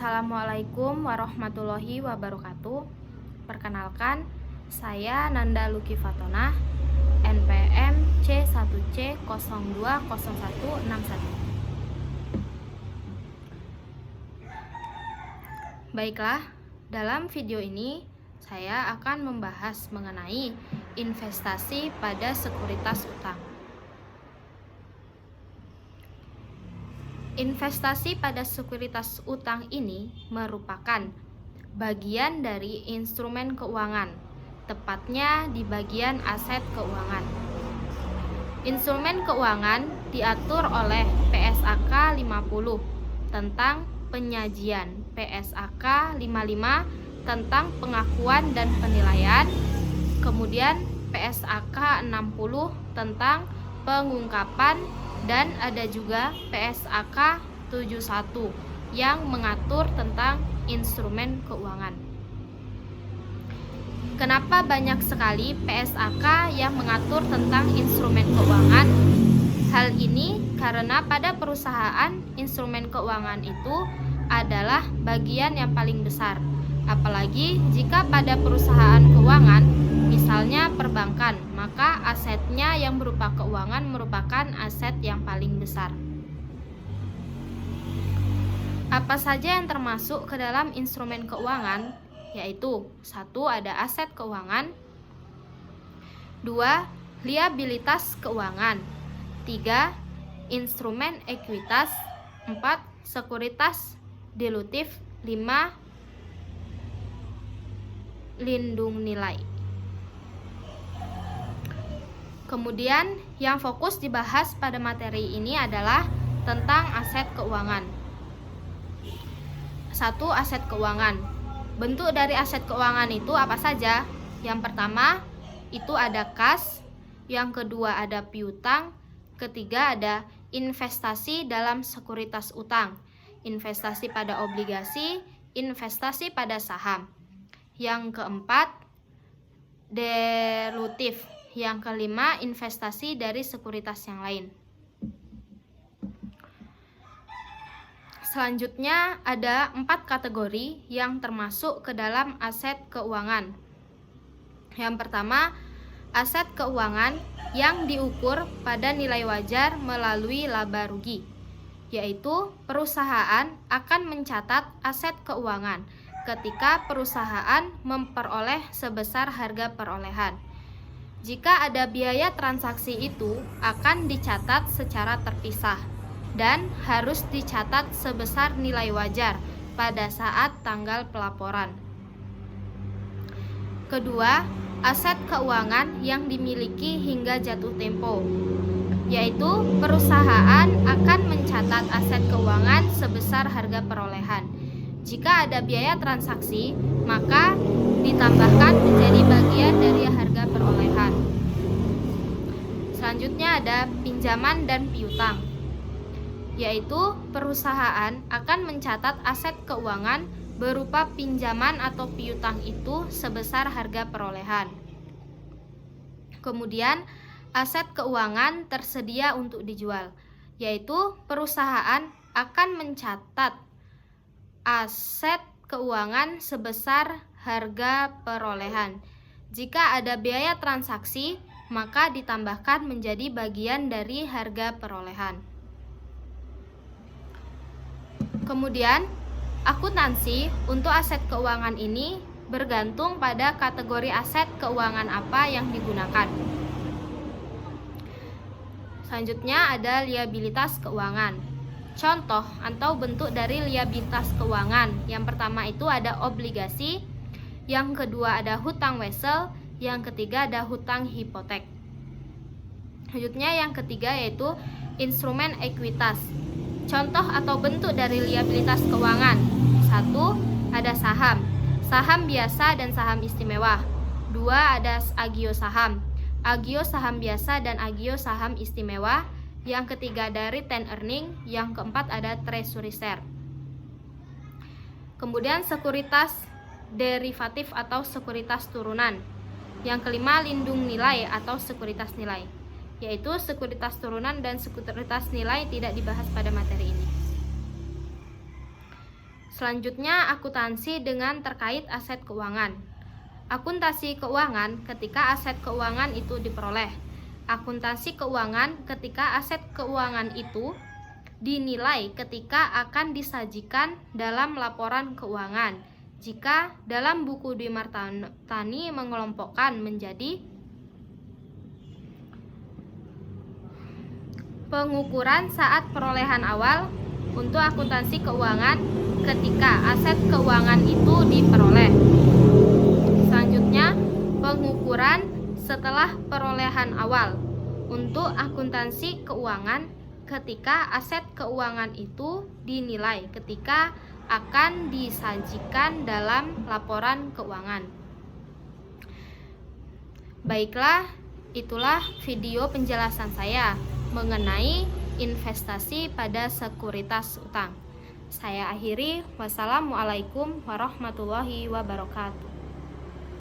Assalamualaikum warahmatullahi wabarakatuh. Perkenalkan, saya Nanda Luki Fatona, NPM C1C020161. Baiklah, dalam video ini saya akan membahas mengenai investasi pada sekuritas utang. Investasi pada sekuritas utang ini merupakan bagian dari instrumen keuangan, tepatnya di bagian aset keuangan. Instrumen keuangan diatur oleh PSAK 50 tentang penyajian, PSAK 55 tentang pengakuan dan penilaian, kemudian PSAK 60 tentang pengungkapan, dan ada juga PSAK 71 yang mengatur tentang instrumen keuangan. Kenapa banyak sekali PSAK yang mengatur tentang instrumen keuangan? Hal ini karena pada perusahaan instrumen keuangan itu adalah bagian yang paling besar. Apalagi jika pada perusahaan keuangan, misalnya perbankan, maka asetnya yang berupa keuangan merupakan aset yang paling besar. Apa saja yang termasuk ke dalam instrumen keuangan? Yaitu 1. Ada aset keuangan, 2. Liabilitas keuangan, 3. Instrumen ekuitas, 4. Sekuritas dilutif, 5. Lindung nilai. Kemudian yang fokus dibahas pada materi ini adalah tentang aset keuangan. 1. Aset keuangan. Bentuk dari aset keuangan itu apa saja? Yang pertama itu ada kas, yang kedua ada piutang, ketiga ada investasi dalam sekuritas utang, investasi pada obligasi, investasi pada saham. Yang keempat, derivatif. Yang kelima, investasi dari sekuritas yang lain. Selanjutnya ada 4 kategori yang termasuk ke dalam aset keuangan. Yang pertama, aset keuangan yang diukur pada nilai wajar melalui laba rugi, yaitu perusahaan akan mencatat aset keuangan ketika perusahaan memperoleh sebesar harga perolehan. Jika ada biaya transaksi itu akan dicatat secara terpisah dan harus dicatat sebesar nilai wajar pada saat tanggal pelaporan. Kedua, aset keuangan yang dimiliki hingga jatuh tempo, yaitu perusahaan akan mencatat aset keuangan sebesar harga perolehan. Jika ada biaya transaksi, maka ditambahkan menjadi bagian dari harga perolehan. Selanjutnya ada pinjaman dan piutang, yaitu perusahaan akan mencatat aset keuangan berupa pinjaman atau piutang itu sebesar harga perolehan. Kemudian aset keuangan tersedia untuk dijual, yaitu perusahaan akan mencatat aset keuangan sebesar harga perolehan. Jika ada biaya transaksi, maka ditambahkan menjadi bagian dari harga perolehan. Kemudian, akuntansi untuk aset keuangan ini bergantung pada kategori aset keuangan apa yang digunakan. Selanjutnya ada liabilitas keuangan. Contoh atau bentuk dari liabilitas keuangan. Yang pertama itu ada obligasi, yang kedua ada hutang wesel, yang ketiga ada hutang hipotek. Selanjutnya yang ketiga yaitu instrumen ekuitas. Contoh atau bentuk dari liabilitas keuangan. 1. Ada saham, saham biasa dan saham istimewa. 2. Ada agio saham, agio saham biasa dan agio saham istimewa. Yang ketiga ada retained earning, yang keempat ada treasury share. Kemudian sekuritas derivatif atau sekuritas turunan. Yang kelima lindung nilai atau sekuritas nilai, yaitu sekuritas turunan dan sekuritas nilai tidak dibahas pada materi ini. Selanjutnya, akuntansi dengan terkait aset keuangan. Akuntansi keuangan ketika aset keuangan itu diperoleh. Akuntansi keuangan ketika aset keuangan itu dinilai ketika akan disajikan dalam laporan keuangan. Jika dalam buku Dwi Martani mengelompokkan menjadi pengukuran saat perolehan awal untuk akuntansi keuangan ketika aset keuangan itu diperoleh. Selanjutnya, pengukuran setelah perolehan awal untuk akuntansi keuangan ketika aset keuangan itu dinilai ketika akan disajikan dalam laporan keuangan. Baiklah, itulah video penjelasan saya mengenai investasi pada sekuritas utang. Saya akhiri. Wassalamualaikum warahmatullahi wabarakatuh.